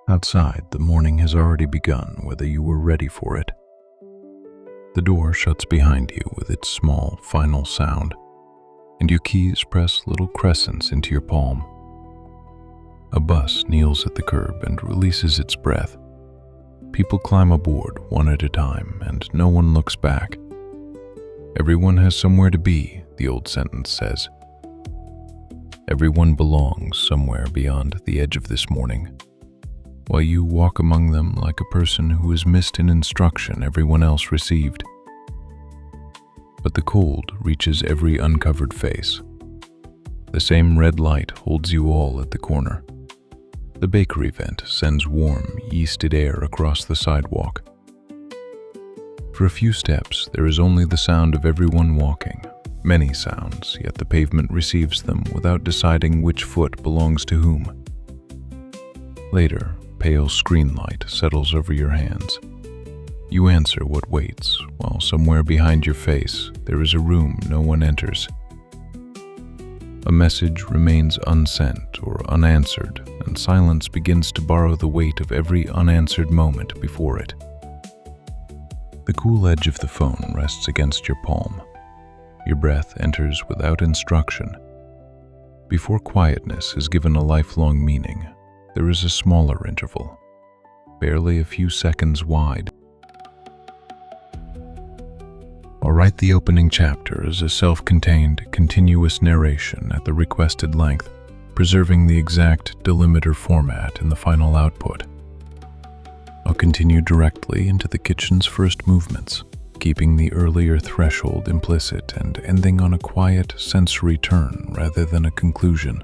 Outside, the morning has already begun, whether you were ready for it. The door shuts behind you with its small, final sound, and your keys press little crescents into your palm. A bus kneels at the curb and releases its breath. People climb aboard one at a time, and no one looks back. Everyone has somewhere to be, the old sentence says. Everyone belongs somewhere beyond the edge of this morning, while you walk among them like a person who has missed an instruction everyone else received. But the cold reaches every uncovered face. The same red light holds you all at the corner. The bakery vent sends warm, yeasted air across the sidewalk. For a few steps, there is only the sound of everyone walking. Many sounds, yet the pavement receives them without deciding which foot belongs to whom. Later, pale screen light settles over your hands. You answer what waits, while somewhere behind your face there is a room no one enters. A message remains unsent or unanswered, and silence begins to borrow the weight of every unanswered moment before it. The cool edge of the phone rests against your palm. Your breath enters without instruction. Before quietness is given a lifelong meaning, there is a smaller interval, barely a few seconds wide. I'll write the opening chapter as a self-contained, continuous narration at the requested length, preserving the exact delimiter format in the final output. I'll continue directly into the kitchen's first movements, keeping the earlier threshold implicit and ending on a quiet sensory turn rather than a conclusion.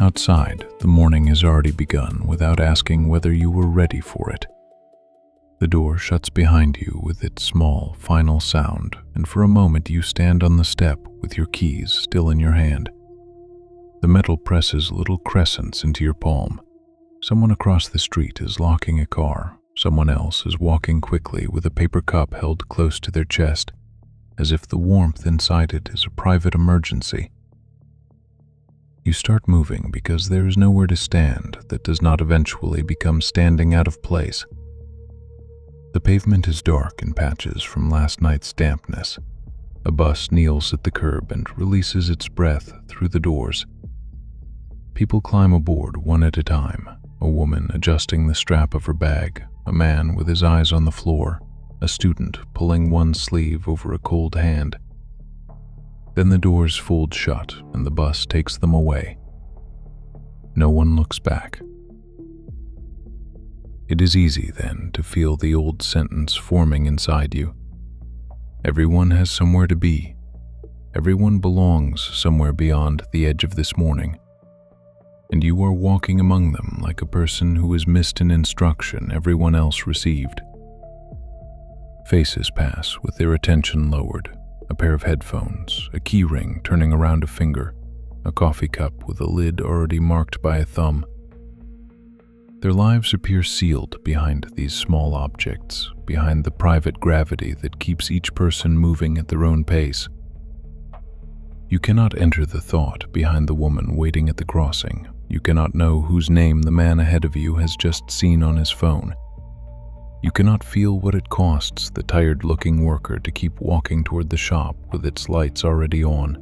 Outside, the morning has already begun without asking whether you were ready for it. The door shuts behind you with its small, final sound, and for a moment you stand on the step with your keys still in your hand. The metal presses little crescents into your palm. Someone across the street is locking a car. Someone else is walking quickly with a paper cup held close to their chest, as if the warmth inside it is a private emergency. You start moving because there is nowhere to stand that does not eventually become standing out of place. The pavement is dark in patches from last night's dampness. A bus kneels at the curb and releases its breath through the doors. People climb aboard one at a time, a woman adjusting the strap of her bag, a man with his eyes on the floor, a student pulling one sleeve over a cold hand. Then the doors fold shut and the bus takes them away. No one looks back. It is easy then to feel the old sentence forming inside you. Everyone has somewhere to be. Everyone belongs somewhere beyond the edge of this morning. And you are walking among them like a person who has missed an instruction everyone else received. Faces pass with their attention lowered. A pair of headphones, a key ring turning around a finger, a coffee cup with a lid already marked by a thumb. Their lives appear sealed behind these small objects, behind the private gravity that keeps each person moving at their own pace. You cannot enter the thought behind the woman waiting at the crossing. You cannot know whose name the man ahead of you has just seen on his phone. You cannot feel what it costs the tired-looking worker to keep walking toward the shop with its lights already on.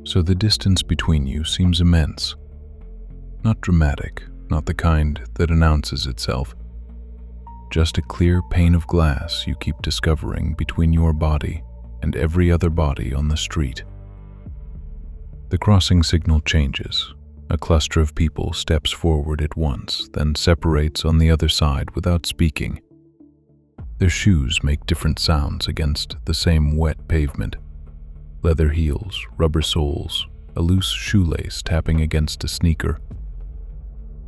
So the distance between you seems immense. Not dramatic, not the kind that announces itself. Just a clear pane of glass you keep discovering between your body and every other body on the street. The crossing signal changes. A cluster of people steps forward at once, then separates on the other side without speaking. Their shoes make different sounds against the same wet pavement. Leather heels, rubber soles, a loose shoelace tapping against a sneaker.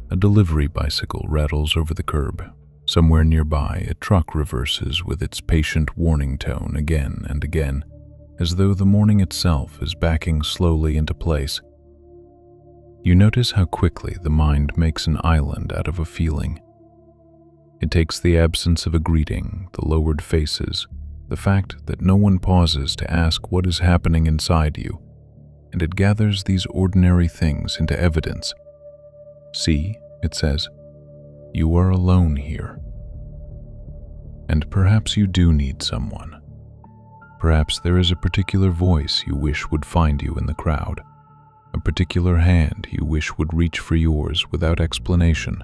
A delivery bicycle rattles over the curb. Somewhere nearby, a truck reverses with its patient warning tone again and again, as though the morning itself is backing slowly into place. You notice how quickly the mind makes an island out of a feeling. It takes the absence of a greeting, the lowered faces, the fact that no one pauses to ask what is happening inside you, and it gathers these ordinary things into evidence. See, it says, you are alone here. And perhaps you do need someone. Perhaps there is a particular voice you wish would find you in the crowd, a particular hand you wish would reach for yours without explanation.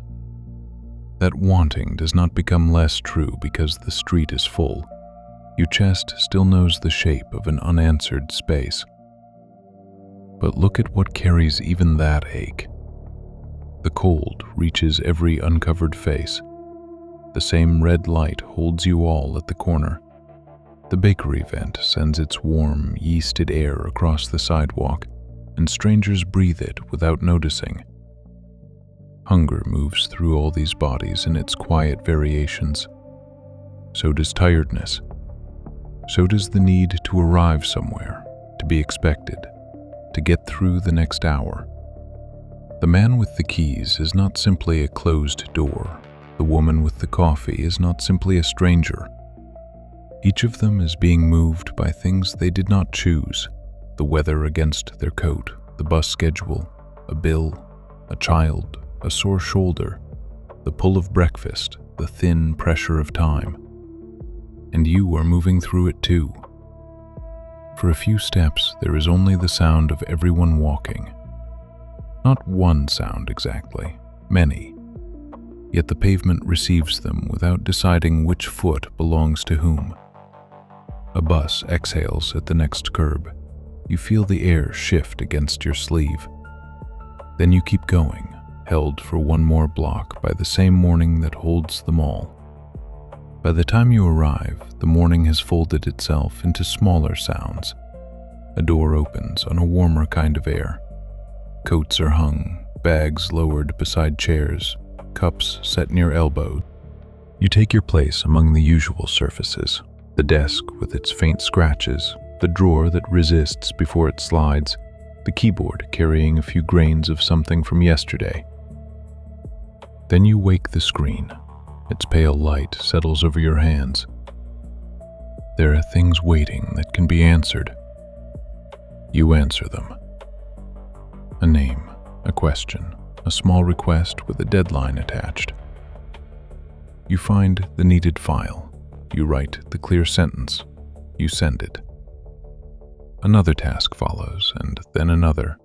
That wanting does not become less true because the street is full. Your chest still knows the shape of an unanswered space. But look at what carries even that ache. The cold reaches every uncovered face. The same red light holds you all at the corner. The bakery vent sends its warm, yeasted air across the sidewalk, and strangers breathe it without noticing. Hunger moves through all these bodies in its quiet variations. So does tiredness. So does the need to arrive somewhere, to be expected, to get through the next hour. The man with the keys is not simply a closed door. The woman with the coffee is not simply a stranger. Each of them is being moved by things they did not choose: the weather against their coat, the bus schedule, a bill, a child, a sore shoulder, the pull of breakfast, the thin pressure of time. And you are moving through it too. For a few steps, there is only the sound of everyone walking. Not one sound exactly, many. Yet the pavement receives them without deciding which foot belongs to whom. A bus exhales at the next curb. You feel the air shift against your sleeve. Then you keep going, held for one more block by the same morning that holds them all. By the time you arrive, the morning has folded itself into smaller sounds. A door opens on a warmer kind of air. Coats are hung, bags lowered beside chairs, cups set near elbows. You take your place among the usual surfaces: the desk with its faint scratches, the drawer that resists before it slides, the keyboard carrying a few grains of something from yesterday. Then you wake the screen. Its pale light settles over your hands. There are things waiting that can be answered. You answer them. A name, a question, a small request with a deadline attached. You find the needed file. You write the clear sentence. You send it. Another task follows, and then another.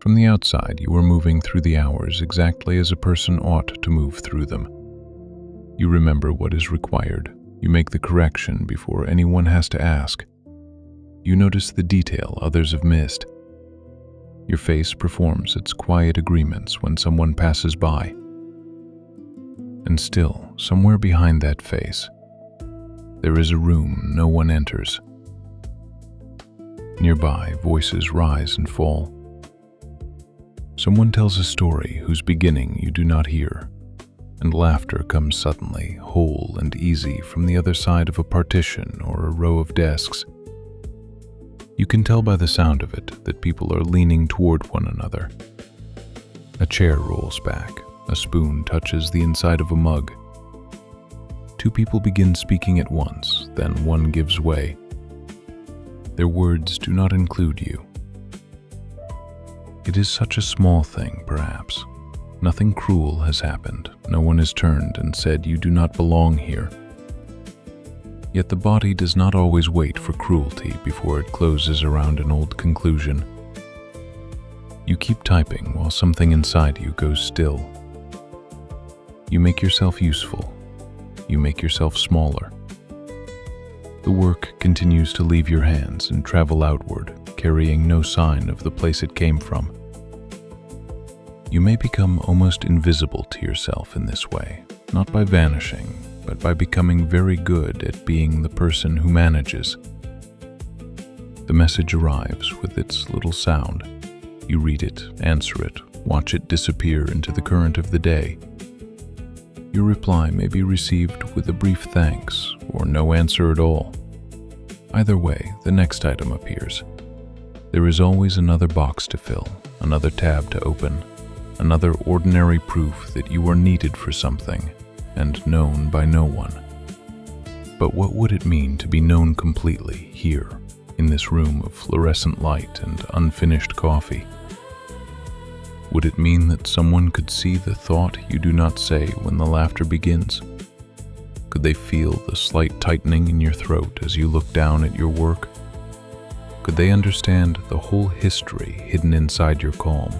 From the outside, you are moving through the hours exactly as a person ought to move through them. You remember what is required. You make the correction before anyone has to ask. You notice the detail others have missed. Your face performs its quiet agreements when someone passes by. And still, somewhere behind that face, there is a room no one enters. Nearby, voices rise and fall. Someone tells a story whose beginning you do not hear, and laughter comes suddenly, whole and easy from the other side of a partition or a row of desks. You can tell by the sound of it that people are leaning toward one another. A chair rolls back. A spoon touches the inside of a mug. Two people begin speaking at once, then one gives way. Their words do not include you. It is such a small thing, perhaps. Nothing cruel has happened. No one has turned and said you do not belong here. Yet the body does not always wait for cruelty before it closes around an old conclusion. You keep typing while something inside you goes still. You make yourself useful. You make yourself smaller. The work continues to leave your hands and travel outward, carrying no sign of the place it came from. You may become almost invisible to yourself in this way, not by vanishing, but by becoming very good at being the person who manages. The message arrives with its little sound. You read it, answer it, watch it disappear into the current of the day. Your reply may be received with a brief thanks or no answer at all. Either way, the next item appears. There is always another box to fill, another tab to open, another ordinary proof that you are needed for something and known by no one. But what would it mean to be known completely here, in this room of fluorescent light and unfinished coffee? Would it mean that someone could see the thought you do not say when the laughter begins? Could they feel the slight tightening in your throat as you look down at your work? Could they understand the whole history hidden inside your calm,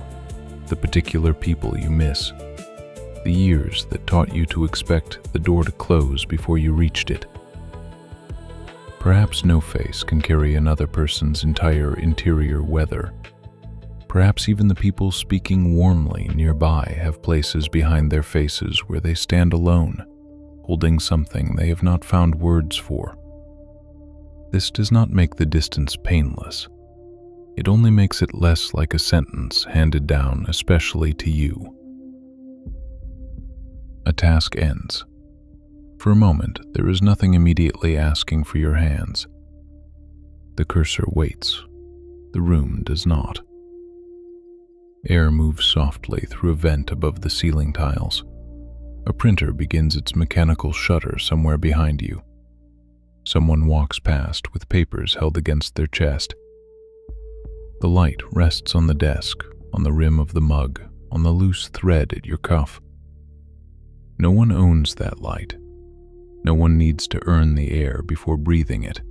the particular people you miss, the years that taught you to expect the door to close before you reached it? Perhaps no face can carry another person's entire interior weather. Perhaps even the people speaking warmly nearby have places behind their faces where they stand alone, holding something they have not found words for. This does not make the distance painless. It only makes it less like a sentence handed down especially to you. A task ends. For a moment, there is nothing immediately asking for your hands. The cursor waits. The room does not. Air moves softly through a vent above the ceiling tiles. A printer begins its mechanical shutter somewhere behind you. Someone walks past with papers held against their chest. The light rests on the desk, on the rim of the mug, on the loose thread at your cuff. No one owns that light. No one needs to earn the air before breathing it.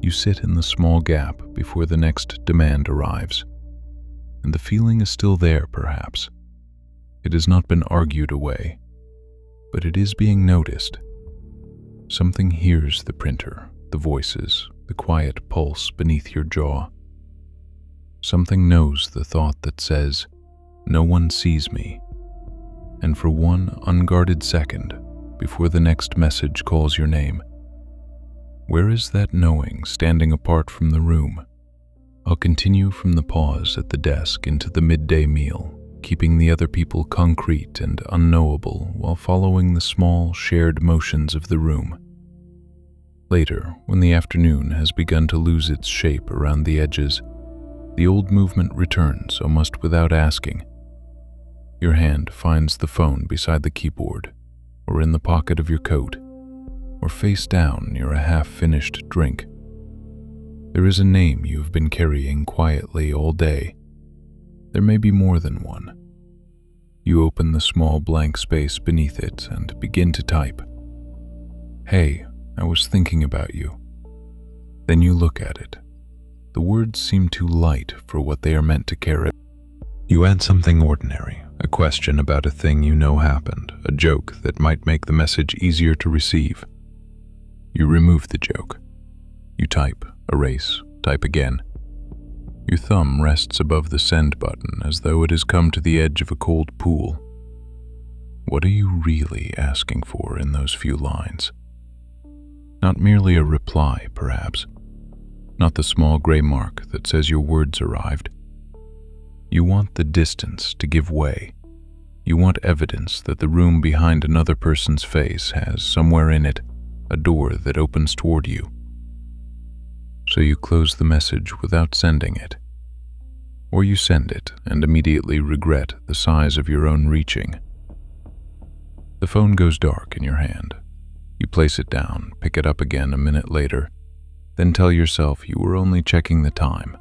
You sit in the small gap before the next demand arrives. And the feeling is still there, perhaps. It has not been argued away, but it is being noticed. Something hears the printer, the voices, the quiet pulse beneath your jaw. Something knows the thought that says, "No one sees me." And for one unguarded second, before the next message calls your name, where is that knowing standing apart from the room? I'll continue from the pause at the desk into the midday meal, keeping the other people concrete and unknowable while following the small, shared motions of the room. Later, when the afternoon has begun to lose its shape around the edges, the old movement returns almost without asking. Your hand finds the phone beside the keyboard, or in the pocket of your coat, or face down near a half-finished drink. There is a name you have been carrying quietly all day. There may be more than one. You open the small blank space beneath it and begin to type. "Hey, I was thinking about you." Then you look at it. The words seem too light for what they are meant to carry. You add something ordinary, a question about a thing you know happened, a joke that might make the message easier to receive. You remove the joke. You type, erase, type again. Your thumb rests above the send button as though it has come to the edge of a cold pool. What are you really asking for in those few lines? Not merely a reply, perhaps. Not the small gray mark that says your words arrived. You want the distance to give way. You want evidence that the room behind another person's face has, somewhere in it, a door that opens toward you. So you close the message without sending it. Or you send it and immediately regret the size of your own reaching. The phone goes dark in your hand. You place it down, pick it up again a minute later, then tell yourself you were only checking the time.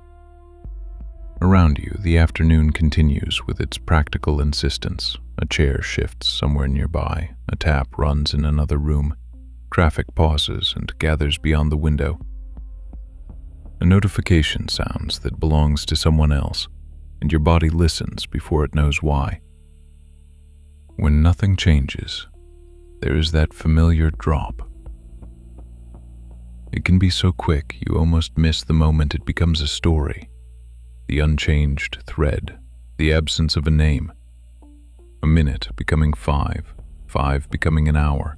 Around you, the afternoon continues with its practical insistence. A chair shifts somewhere nearby, a tap runs in another room, traffic pauses and gathers beyond the window. A notification sounds that belongs to someone else, and your body listens before it knows why. When nothing changes, there is that familiar drop. It can be so quick you almost miss the moment it becomes a story. The unchanged thread, the absence of a name. A minute becoming 5, 5 becoming an hour.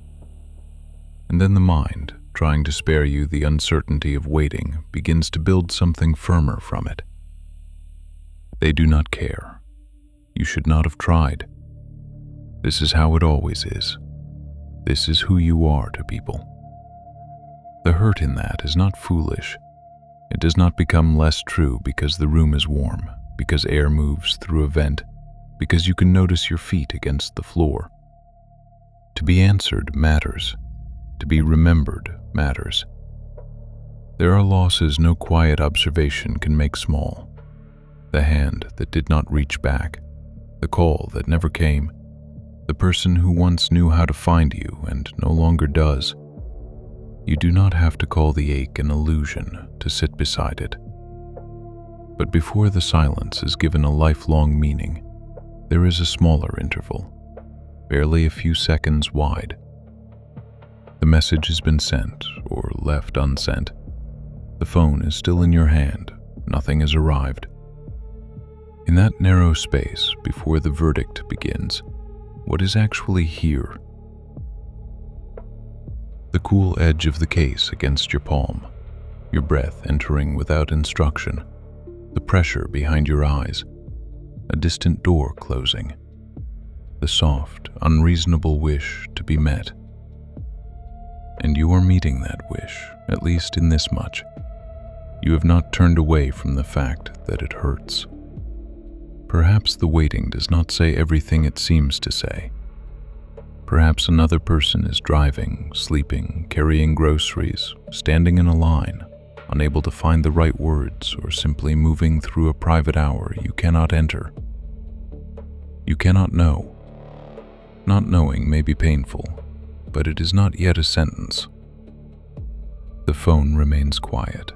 And then the mind, trying to spare you the uncertainty of waiting, begins to build something firmer from it. They do not care. You should not have tried. This is how it always is. This is who you are to people. The hurt in that is not foolish. It does not become less true because the room is warm, because air moves through a vent, because you can notice your feet against the floor. To be answered matters. To be remembered matters. There are losses no quiet observation can make small. The hand that did not reach back, the call that never came, the person who once knew how to find you and no longer does. You do not have to call the ache an illusion to sit beside it. But before the silence is given a lifelong meaning, there is a smaller interval, barely a few seconds wide. The message has been sent or left unsent. The phone is still in your hand. Nothing has arrived. In that narrow space before the verdict begins, what is actually here? The cool edge of the case against your palm, your breath entering without instruction, the pressure behind your eyes, a distant door closing, the soft, unreasonable wish to be met. And you are meeting that wish, at least in this much. You have not turned away from the fact that it hurts. Perhaps the waiting does not say everything it seems to say. Perhaps another person is driving, sleeping, carrying groceries, standing in a line, unable to find the right words, or simply moving through a private hour you cannot enter. You cannot know. Not knowing may be painful, but it is not yet a sentence. The phone remains quiet.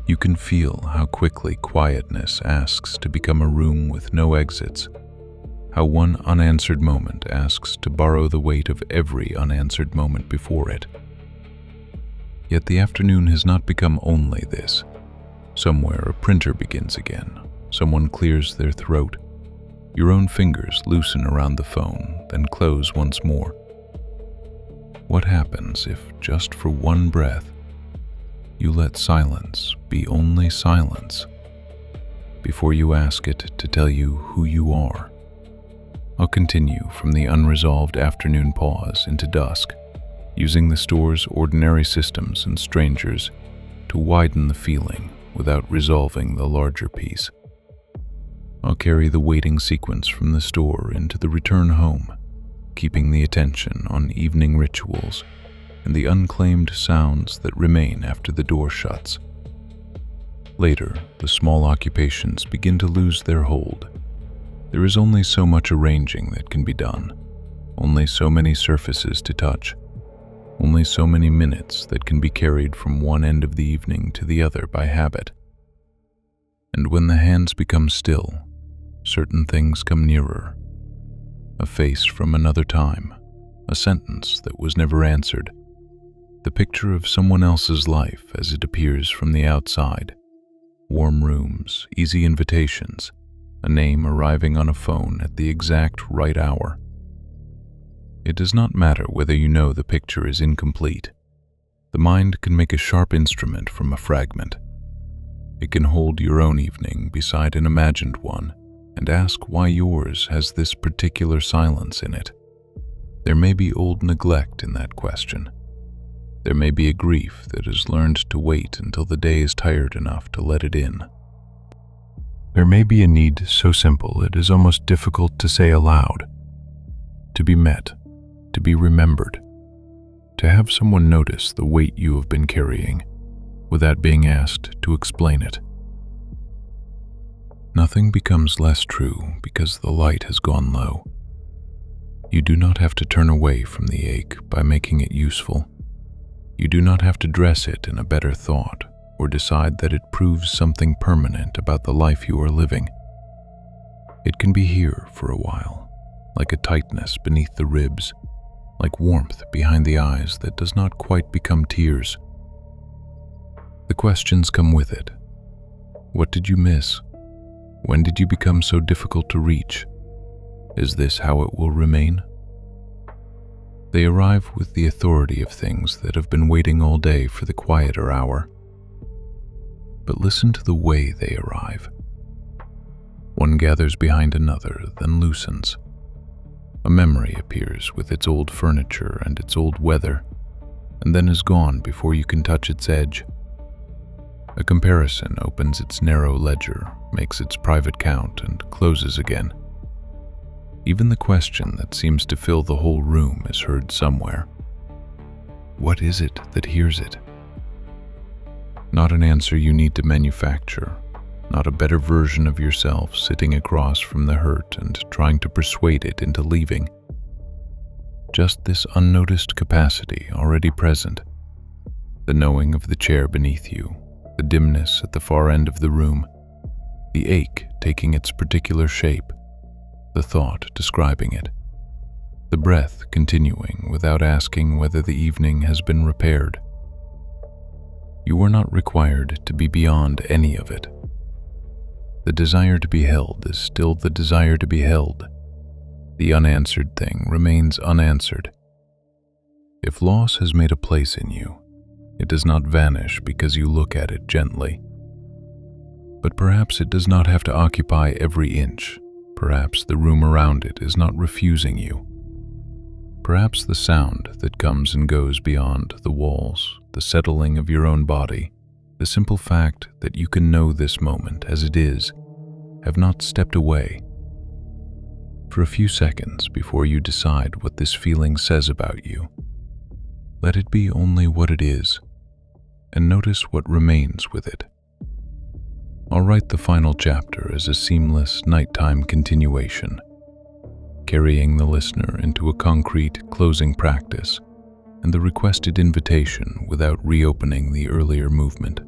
You can feel how quickly quietness asks to become a room with no exits, how one unanswered moment asks to borrow the weight of every unanswered moment before it. Yet the afternoon has not become only this. Somewhere a printer begins again. Someone clears their throat. Your own fingers loosen around the phone, then close once more. What happens if, just for one breath, you let silence be only silence before you ask it to tell you who you are? I'll continue from the unresolved afternoon pause into dusk, using the store's ordinary systems and strangers to widen the feeling without resolving the larger piece. I'll carry the waiting sequence from the store into the return home, keeping the attention on evening rituals and the unclaimed sounds that remain after the door shuts. Later, the small occupations begin to lose their hold. There is only so much arranging that can be done, only so many surfaces to touch, only so many minutes that can be carried from one end of the evening to the other by habit. And when the hands become still, certain things come nearer. A face from another time, a sentence that was never answered, the picture of someone else's life as it appears from the outside. Warm rooms, easy invitations, a name arriving on a phone at the exact right hour. It does not matter whether you know the picture is incomplete. The mind can make a sharp instrument from a fragment. It can hold your own evening beside an imagined one and ask why yours has this particular silence in it. There may be old neglect in that question. There may be a grief that has learned to wait until the day is tired enough to let it in. There may be a need so simple it is almost difficult to say aloud. To be met, to be remembered, to have someone notice the weight you have been carrying without being asked to explain it. Nothing becomes less true because the light has gone low. You do not have to turn away from the ache by making it useful. You do not have to dress it in a better thought or decide that it proves something permanent about the life you are living. It can be here for a while, like a tightness beneath the ribs, like warmth behind the eyes that does not quite become tears. The questions come with it. What did you miss? When did you become so difficult to reach? Is this how it will remain? They arrive with the authority of things that have been waiting all day for the quieter hour. But listen to the way they arrive. One gathers behind another, then loosens. A memory appears with its old furniture and its old weather, and then is gone before you can touch its edge. A comparison opens its narrow ledger, makes its private count, and closes again. Even the question that seems to fill the whole room is heard somewhere. What is it that hears it? Not an answer you need to manufacture, not a better version of yourself sitting across from the hurt and trying to persuade it into leaving. Just this unnoticed capacity already present, the knowing of the chair beneath you, the dimness at the far end of the room, the ache taking its particular shape, the thought describing it, the breath continuing without asking whether the evening has been repaired. You are not required to be beyond any of it. The desire to be held is still the desire to be held. The unanswered thing remains unanswered. If loss has made a place in you, it does not vanish because you look at it gently. But perhaps it does not have to occupy every inch. Perhaps the room around it is not refusing you. Perhaps the sound that comes and goes beyond the walls, the settling of your own body, the simple fact that you can know this moment as it is, have not stepped away. For a few seconds before you decide what this feeling says about you, let it be only what it is, and notice what remains with it. I'll write the final chapter as a seamless nighttime continuation, carrying the listener into a concrete closing practice and the requested invitation without reopening the earlier movement.